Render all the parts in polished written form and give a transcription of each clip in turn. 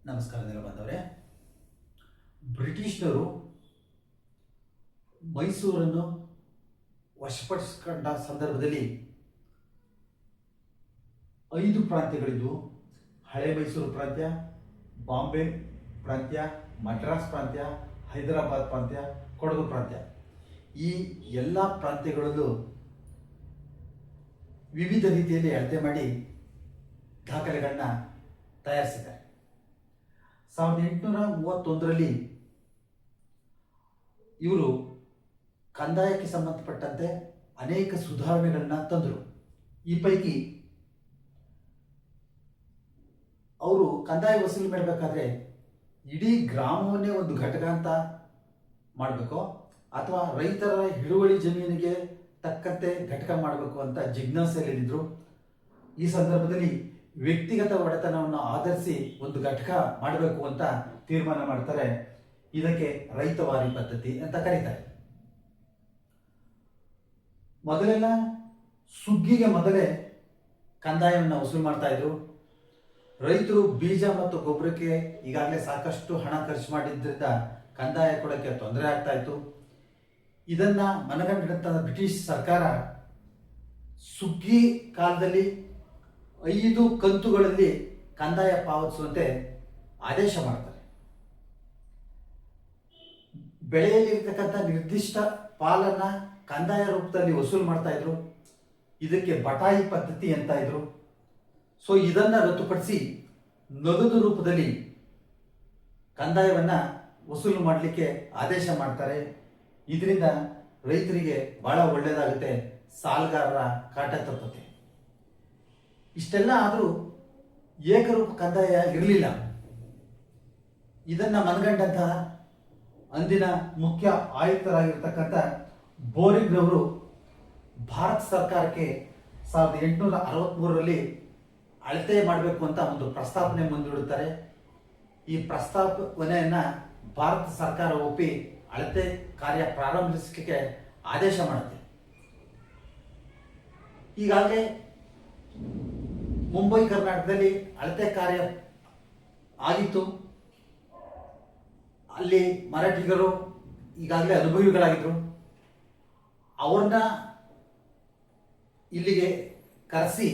ನಮಸ್ಕಾರ ಬಂದವರೇ. ಬ್ರಿಟಿಷ್ನರು ಮೈಸೂರನ್ನು ವಶಪಡಿಸಿಕೊಂಡ ಸಂದರ್ಭದಲ್ಲಿ 5 ಪ್ರಾಂತ್ಯಗಳಿದ್ದು ಹಳೆ ಮೈಸೂರು ಪ್ರಾಂತ್ಯ, ಬಾಂಬೆ ಪ್ರಾಂತ್ಯ, ಮದ್ರಾಸ್ ಪ್ರಾಂತ್ಯ, ಹೈದರಾಬಾದ್ ಪ್ರಾಂತ್ಯ, ಕೊಡಗು ಪ್ರಾಂತ್ಯ. ಈ ಎಲ್ಲ ಪ್ರಾಂತ್ಯಗಳಲ್ಲೂ ವಿವಿಧ ರೀತಿಯಲ್ಲಿ ಅಳತೆ ಮಾಡಿ ದಾಖಲೆಗಳನ್ನ ತಯಾರಿಸಿದ್ದಾರೆ. 1831ರಲ್ಲಿ ಇವರು ಕಂದಾಯಕ್ಕೆ ಸಂಬಂಧಪಟ್ಟಂತೆ ಅನೇಕ ಸುಧಾರಣೆಗಳನ್ನ ತಂದರು. ಈ ಪೈಕಿ ಅವರು ಕಂದಾಯ ವಸೂಲಿ ಮಾಡಬೇಕಾದ್ರೆ ಇಡೀ ಗ್ರಾಮವನ್ನೇ ಒಂದು ಘಟಕ ಅಂತ ಮಾಡಬೇಕು ಅಥವಾ ರೈತರ ಹಿಡುವಳಿ ಜಮೀನಿಗೆ ತಕ್ಕಂತೆ ಘಟಕ ಮಾಡಬೇಕು ಅಂತ ಜಿಜ್ಞಾಸೆಯಲ್ಲಿದ್ದರು. ಈ ಸಂದರ್ಭದಲ್ಲಿ ವ್ಯಕ್ತಿಗತ ಒಡೆತನವನ್ನು ಆಧರಿಸಿ ಒಂದು ಘಟಕ ಮಾಡಬೇಕು ಅಂತ ತೀರ್ಮಾನ ಮಾಡ್ತಾರೆ. ಇದಕ್ಕೆ ರೈತವಾರಿ ಪದ್ಧತಿ ಅಂತ ಕರೀತಾರೆ. ಮೊದಲೆಲ್ಲ ಸುಗ್ಗಿಗೆ ಮೊದಲೇ ಕಂದಾಯವನ್ನು ವಸೂಲು ಮಾಡ್ತಾ ಇದ್ರು. ರೈತರು ಬೀಜ ಮತ್ತು ಗೊಬ್ಬರಕ್ಕೆ ಈಗಾಗಲೇ ಸಾಕಷ್ಟು ಹಣ ಖರ್ಚು ಮಾಡಿದ್ರಿಂದ ಕಂದಾಯ ಕೊಡೋಕ್ಕೆ ತೊಂದರೆ ಆಗ್ತಾ ಇತ್ತು. ಇದನ್ನ ಮನಗಂಡಂತ ಬ್ರಿಟಿಷ್ ಸರ್ಕಾರ ಸುಗ್ಗಿ ಕಾಲದಲ್ಲಿ 5 ಕಂತುಗಳಲ್ಲಿ ಕಂದಾಯ ಪಾವತಿಸುವಂತೆ ಆದೇಶ ಮಾಡ್ತಾರೆ. ಬೆಳೆಯಲ್ಲಿರ್ತಕ್ಕಂಥ ನಿರ್ದಿಷ್ಟ ಪಾಲನ್ನ ಕಂದಾಯ ರೂಪದಲ್ಲಿ ವಸೂಲು ಮಾಡ್ತಾ ಇದ್ರು. ಇದಕ್ಕೆ ಬಟಾಯಿ ಪದ್ಧತಿ ಅಂತ ಇದ್ರು. ಸೊ ಇದನ್ನ ರದ್ದುಪಡಿಸಿ ನಗದು ರೂಪದಲ್ಲಿ ಕಂದಾಯವನ್ನ ವಸೂಲು ಮಾಡಲಿಕ್ಕೆ ಆದೇಶ ಮಾಡ್ತಾರೆ. ಇದರಿಂದ ರೈತರಿಗೆ ಬಹಳ ಒಳ್ಳೆಯದಾಗುತ್ತೆ, ಸಾಲಗಾರರ ಕಾಟ ತಪ್ಪುತ್ತೆ. ಇಷ್ಟೆಲ್ಲ ಆದರೂ ಏಕರೂಪ ಕಂದಾಯ ಇರಲಿಲ್ಲ. ಇದನ್ನ ಮನಗಂಡಂತಹ ಅಂದಿನ ಮುಖ್ಯ ಆಯುಕ್ತರಾಗಿರ್ತಕ್ಕಂಥ ಬೋರಿಂಗ್ರವರು ಭಾರತ ಸರ್ಕಾರಕ್ಕೆ 1863ರಲ್ಲಿ ಅಳತೆ ಮಾಡಬೇಕು ಅಂತ ಒಂದು ಪ್ರಸ್ತಾವನೆ ಮುಂದಿಡುತ್ತಾರೆ. ಈ ಪ್ರಸ್ತಾವನೆಯನ್ನ ಭಾರತ ಸರ್ಕಾರ ಒಪ್ಪಿ ಅಳತೆ ಕಾರ್ಯ ಪ್ರಾರಂಭಿಸಲಿಕ್ಕೆ ಆದೇಶ ಮಾಡುತ್ತೆ. ಈಗಾಗಲೇ ಮುಂಬೈ ಕರ್ನಾಟಕದಲ್ಲಿ ಅಳತೆ ಕಾರ್ಯ ಆಗಿತ್ತು. ಅಲ್ಲಿ ಮರಾಠಿಗರು ಈಗಾಗಲೇ ಅನುಭವಿಗಳಾಗಿದ್ರು. ಅವ್ರನ್ನ ಇಲ್ಲಿಗೆ ಕರೆಸಿ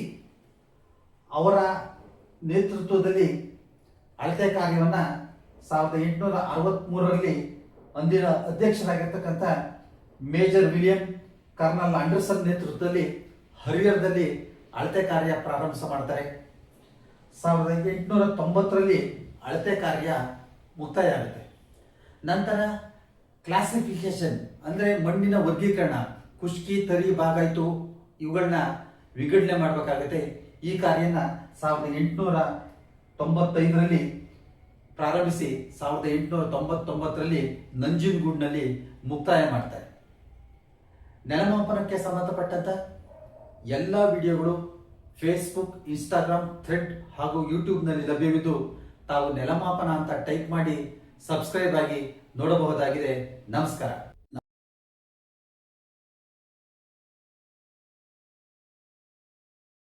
ಅವರ ನೇತೃತ್ವದಲ್ಲಿ ಅಳತೆ ಕಾರ್ಯವನ್ನು 1863ರಲ್ಲಿ ಅಂದಿನ ಅಧ್ಯಕ್ಷರಾಗಿರ್ತಕ್ಕಂಥ ಮೇಜರ್ ವಿಲಿಯಂ ಕರ್ನಲ್ ಆಂಡರ್ಸನ್ ನೇತೃತ್ವದಲ್ಲಿ ಹರಿಹರದಲ್ಲಿ ಅಳತೆ ಕಾರ್ಯ ಪ್ರಾರಂಭ ಮಾಡ್ತಾರೆ. 1890ರಲ್ಲಿ ಅಳತೆ ಕಾರ್ಯ ಮುಕ್ತಾಯ ಆಗುತ್ತೆ. ನಂತರ ಕ್ಲಾಸಿಫಿಕೇಶನ್ ಅಂದರೆ ಮಣ್ಣಿನ ವರ್ಗೀಕರಣ, ಖುಷ್ಕಿ, ತರಿ, ಬಾಗಾಯ್ತು ಇವುಗಳನ್ನ ವಿಂಗಡಣೆ ಮಾಡಬೇಕಾಗುತ್ತೆ. ಈ ಕಾರ್ಯನ 1895ರಲ್ಲಿ ಪ್ರಾರಂಭಿಸಿ 1899ರಲ್ಲಿ ನಂಜನಗೂಡಿನಲ್ಲಿ ಮುಕ್ತಾಯ ಮಾಡ್ತಾರೆ. ನೆಲಮಾಪನಕ್ಕೆ ಸಂಬಂಧಪಟ್ಟಂತ ಎಲ್ಲ ವಿಡಿಯೋಗಳು ಫೇಸ್ಬುಕ್, ಇನ್ಸ್ಟಾಗ್ರಾಮ್, ಥ್ರೆಡ್ ಹಾಗೂ ಯೂಟ್ಯೂಬ್ನಲ್ಲಿ ಲಭ್ಯವಿದ್ದು ತಾವು ನೆಲಮಾಪನ ಅಂತ ಟೈಪ್ ಮಾಡಿ ಸಬ್ಸ್ಕ್ರೈಬ್ ಆಗಿ ನೋಡಬಹುದಾಗಿದೆ. ನಮಸ್ಕಾರ.